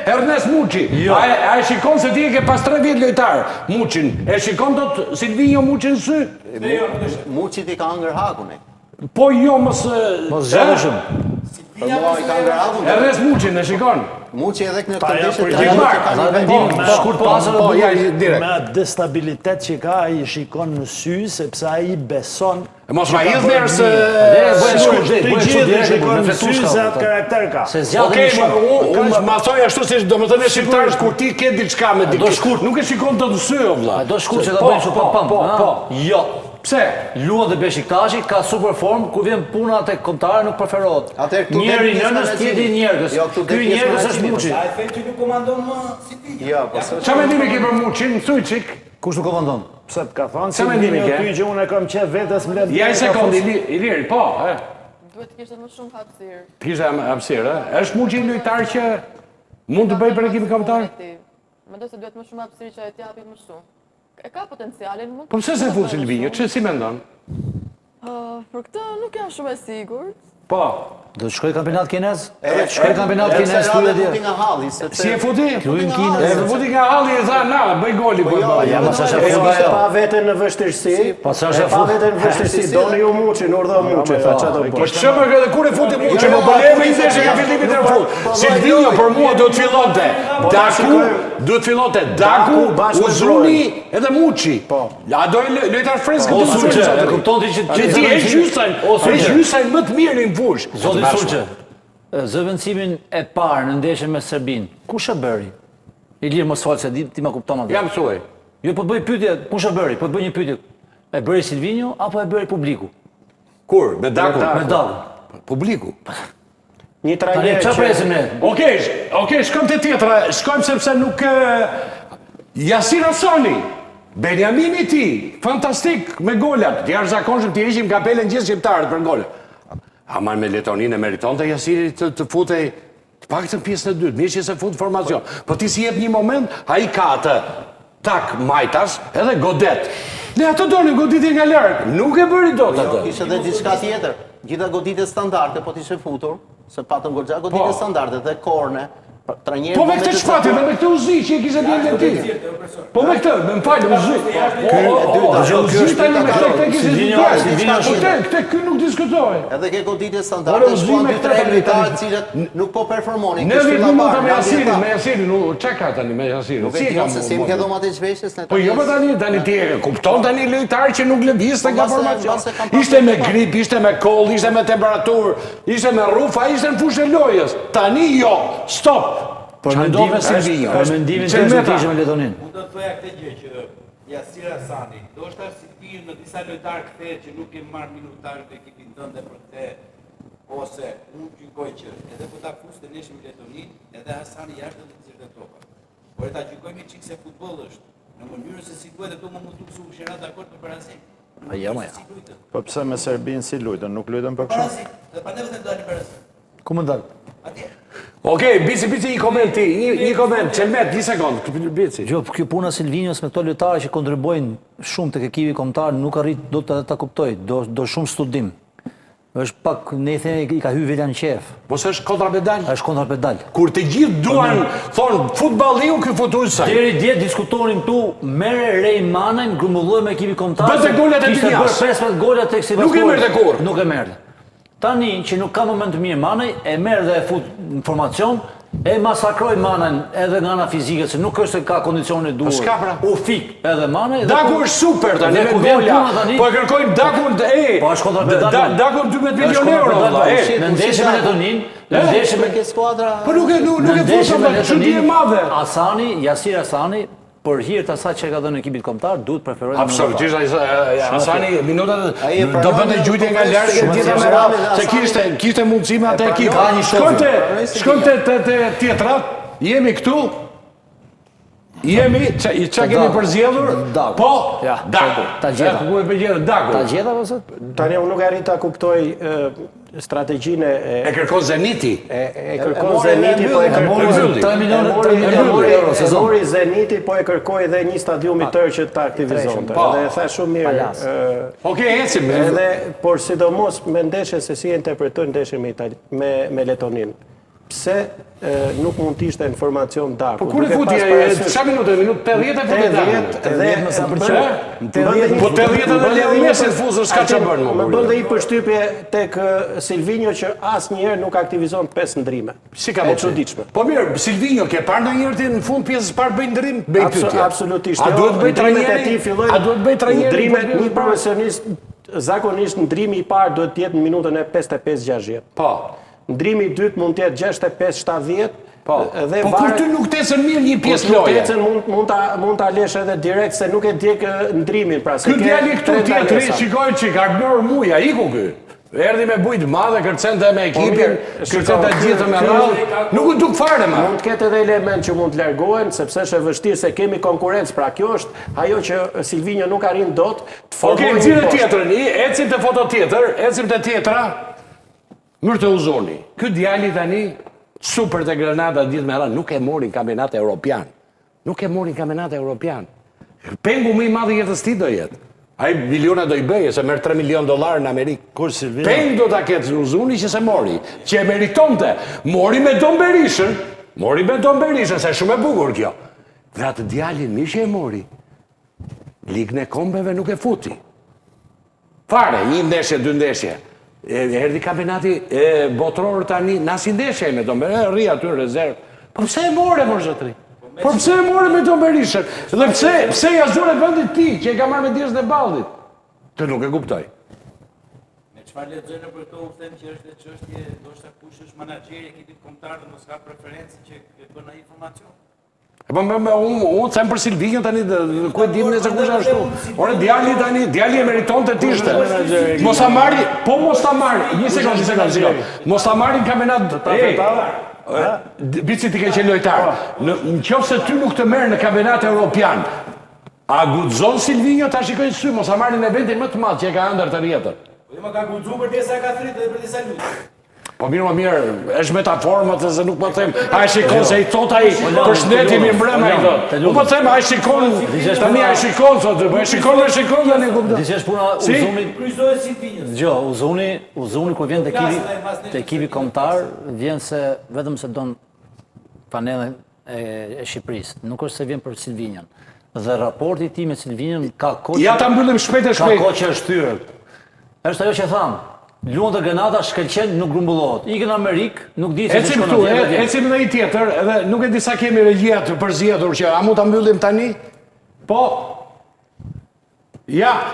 Ernest Muçi. A e shikon se ti e ke pas 3 vjet lojtar, Muçin. E shikon dot Silvinjo Muçin sy? Muçi ti ka ëngër hakun. Po jo mos zgjidhshëm. Për mua i ka ëngër hakun. Ernest Muçin e shikon. Muçi edhe në këndeshje shkurt pasën direkt. me destabilitet që ka, ai shikon në sy sepse ai beson. Mos ma hidh merë se... Të gjithë shikon në sy se atë karakter ka. Okej, unë ma thoj ashtu si do më thënë shqiptarës kur ti ke diçka me dikë. Nuk e shikon të në sy, o vlla. Do shkurt që ta bëjnë shumë pam. Jo. Pse? Luan dhe Beşiktashi ka super form, kur vjen puna tek kontare nuk preferohet. Njëri nënës, tjetri njerëz. Ky njerëz është Muçi. A e them që nuk komandon më Silvinjo? Jo, po çfarë mendimi ke për Muçin? Thuaj çik. Kush nuk komandon? Pse të ka thënë Silvinjo ty që unë e kam qef vetes mbledh. Ja një sekond, Iliri, po, Duhet të kishte më shumë hapësirë. Të kishte hapësirë, është Muçi lojtar që mund të bëjë për ekipin kombëtar? Mendoj se duhet më shumë hapësirë që ai të japi më shumë. E ka potencialin. Po pse se fut Silvinjo? Çe si mendon? Për këtë nuk jam shumë e sigurt. Po. Do të shkoj kampionat kinez? Shkoj kampionat kinez pyetje dia. Nga halli, si e futi? Luajm kinez. E futi nga halli e tha na, bëj goli po. Ja mos është futboll pa veten në vështirësi. Po sa është pa veten në vështirësi, doni ju Muçin, urdhë Muçi, tha çfarë do bëj. Po çfarë edhe kur e futi Muçi, po problemi ishte që ka fillimin e fut. Silvinjo për mua do të fillonte. Daku, do të fillonte Daku, Uzuni edhe Muçi. Po. A do lojtar fresk këtu Sulçe, e kupton ti që ti e gjysajn më të mirë në fush. Zoti Sulçe. Zëvendësimin e parë në ndeshjen me Serbinë, kush e bëri? Ilir mos fal se ti ma kupton atë. Jam thuaj. Jo po bëj pyetje, kush e bëri? Po bëj një pyetje. E bëri Silvinjo apo e bëri publiku? Kur? Me Daku? Me Daku. Publiku. Një trajner. Çfarë presim ne? Okej, shkojmë te tjetra, shkojmë sepse nuk Yasir Hasani, Benjamini ti, fantastik me golat. Jashtëzakonshëm ti heqim kapelen gjithë shqiptarët për golat. Aman me Letoninë e meriton të Jasiri të futej të paktën pjesën e dytë, mirë që se fut formacion. Po ti si jep një moment, a i ka atë tak majtas edhe godet. Ne atë doni goditje nga larg, nuk e bëri dot atë. Kishte edhe diçka tjetër. Gjitha goditjet standarde, po ti she futur, se patëm goxha goditje standarde dhe korne. Po me këtë çfati, me këtë uzi që e kishte bën ti. Po me këtë, më fal, uzi. Uzi tani me këtë kishte këtë ky nuk diskutohet. Edhe ke goditje standarde, shkuan 2-3 lojtarë të cilët nuk po performonin. Ne vetëm mund ta me Jasirin, çka ka tani me Jasirin? Si ka se ke dhomat e zhveshjes ne. Po jo po tani ti e kupton tani lojtar që nuk lëvizte nga formacion. Ishte me grip, ishte me koll, ishte me temperaturë, ishte me rrufa, ishte në fushën e lojës. Tani jo, stop. Për mendimin të ishme Letonin. Unë do të thoja këtë gjë që Yasir Hasani, do është Silvinjo në disa lojtarë kthehet që nuk e marr minutarë të ekipin tënde për këtë, ose unë gjykoj që edhe po ta fuste neshim Letonin, edhe Hasani jashtë do të nxirrte topa. Por ta gjykojmë çik se futbolli është në mënyrën se si duhet këtu më mund të mësu shërat dakord për Brazil. Ja. Po pse me Serbinë si luajtën, nuk luajtën për kështu. Dhe prandaj vetë dalin Brazil. Ku më dal? Atje. Okej, bici një koment ti, një koment, Çelmet, një sekond, bici. Jo, kjo puna Silvinjos me këto lojtarë që kontribuojnë shumë tek ekipi kombëtar nuk arrit do ta kuptoj, do shumë studim. Është pak ne themi i ka hyrë velan qef. Po s'është kontrapedal? Është kontrapedal. Kur të gjithë duan thon futbolliu ky futuesaj. Deri dje diskutonin këtu merre Rejmanën, grumbulloi me ekipin kombëtar. Bëte golat e Dinjas. 15 gola tek Sivasspor. Nuk e merrte kurrë. Nuk e merrte. Tani që nuk ka moment të mirë Manaj, e merr dhe e fut në formacion, e masakroj Manën edhe nga ana fizike, se nuk është se ka kondicionet duhur. Po s'ka pra. U fik edhe Manaj. Daku është super tani me gola. Po e kërkojnë Dakun Po është kontrapedal. Daku 12 milionë euro. Në ndeshjen me Letonin, në ndeshjen me skuadra. Po nuk e fushon me çudi e madhe. Hasani, Yasir Hasani, për hir të asaj që ka dhënë ekipit kombëtar, duhet preferojmë. Absolutisht, Hasani minutat do bënte gjujtje nga larg e tjetra me radhë, se kishte mundësi me atë ekip. Shkonte te tjetrat, jemi këtu. Jemi, çka kemi përzgjedhur? Po, Daku. Ta gjeta. Ku e përzgjedhur Daku? Ta gjeta ose? Tani unë nuk arrit ta kuptoj strategjinë e kërkon Zeniti. E kërkon Zeniti, po e kërkon 3 milionë euro sezon. Zori Zeniti po e kërkoi edhe një stadium i tërë që ta aktivizonte. Dhe e tha shumë mirë. Okej, ecim. Edhe por sidomos me ndeshjen se si e interpretojnë ndeshjen me Letoninë. pse nuk mund të ishte informacion darku. Po kur e futi, sa minutë? Minutë 80 e futi darku. Po 80 edhe ledhi mesin fuzër, s'ka që bërë më bën dhe i përshtypje tek Silvinjo që asnjëherë nuk aktivizon 5 ndrime. Si ka më çuditshme. Po mirë, Silvinjo, ke parë ndonjëherë ti në fund pjesës parë bëj ndrim, bëj pyetje. Absolutisht. A duhet bëj trajneri? A duhet bëj trajneri? Ndrimet një profesionist zakonisht ndrimi i parë duhet të jetë në minutën e 55-60. Po. Ndrimi i dytë mund të jetë 65-70. Po kur ty nuk tecën mirë një pjesë loje. Tecën mund ta lesh edhe direkt se nuk e djeg ndrimin, pra se ky djali këtu tjetri, shikoj çik Arnor Muja, iku ky. Erdhi me bujt madhe, kërcente me ekipin, kërcente gjithë me radhë. Nuk u duk fare më. Mund të ketë edhe element që mund të largohen, sepse është e vështirë se kemi konkurrencë. Pra kjo është ajo që Silvinjo nuk arrin dot të formojë. Okej, nxirë tjetrën, ecim te foto tjetër, ecim te tjetra. Mirë të uzoni. Ky djali tani super të Granada ditë me radhë nuk e morin kampionat evropian. Nuk e morin kampionat evropian. Pengu më i madh i jetës tij do jetë. Ai miliona do i bëje se merr $3 milion në Amerikë. Kur Silvino? Peng do ta ketë Uzuni që se mori, që e meritonte. Mori me Don Berishën, se shumë e bukur kjo. Dhe atë djalin mi që e mori. Ligën e kombeve nuk e futi. Fare, 1 ndeshje, 2 ndeshje. Erdi kampionati botror tani, nasi ndeshje me Don Berishën, rri aty në rezervë. Po pse e more, mor zotri? Po pse e more me Don Berishën? Dhe pse ja zure vendit ti, që e ka marrë me Diezën e Ballit? Të nuk e kuptoj. Me çfarë lexoj në për këto, u them që është çështje, ndoshta kush është menaxheri i ekipit kombëtar dhe mos ka preferencë që bën ai informacion. Po unë them për Silvinjo tani, ku e dim nëse kush ashtu. Ore djali e meriton të tishte. Mos ta marri, një sekondë. Mos ta marrin kampionat. Bici ti ke qenë lojtar. Në qoftë se ty nuk të merr në kampionat evropian, a guxon Silvinjo ta shikojë sy, mos ta marrin në eventin më të madh që e ka ëndër të rjetër. Po jo më ka guxuar për disa ka thritë dhe për disa lutë. Po mirë, është metaforma se nuk po them, a e shikon se i thot ai, përshëndetje mi mbrëmë ai thot. Unë po them, a e shikon, tani a e shikon thot, po e shikon tani kupton. Diçka puna Uzunit, Kryqëzohet Silvinjës. Dgjoj, Uzuni kur vjen te ekipi kombëtar, vjen se vetëm se don panellin e Shqipërisë, nuk është se vjen për Silvinjon. Dhe raporti i tij me Silvinjon ka kohë. Ja ta mbyllim shpejt. Ka kohë që është hyrë. Është ajo që tham. Luan të Granada shkëlqen nuk grumbullohet. Ikën në Amerikë, nuk di se ecim këtu, ecim në një tjetër, edhe nuk e di sa kemi regjia të përzgjedhur që a mund ta mbyllim tani? Po. Ja,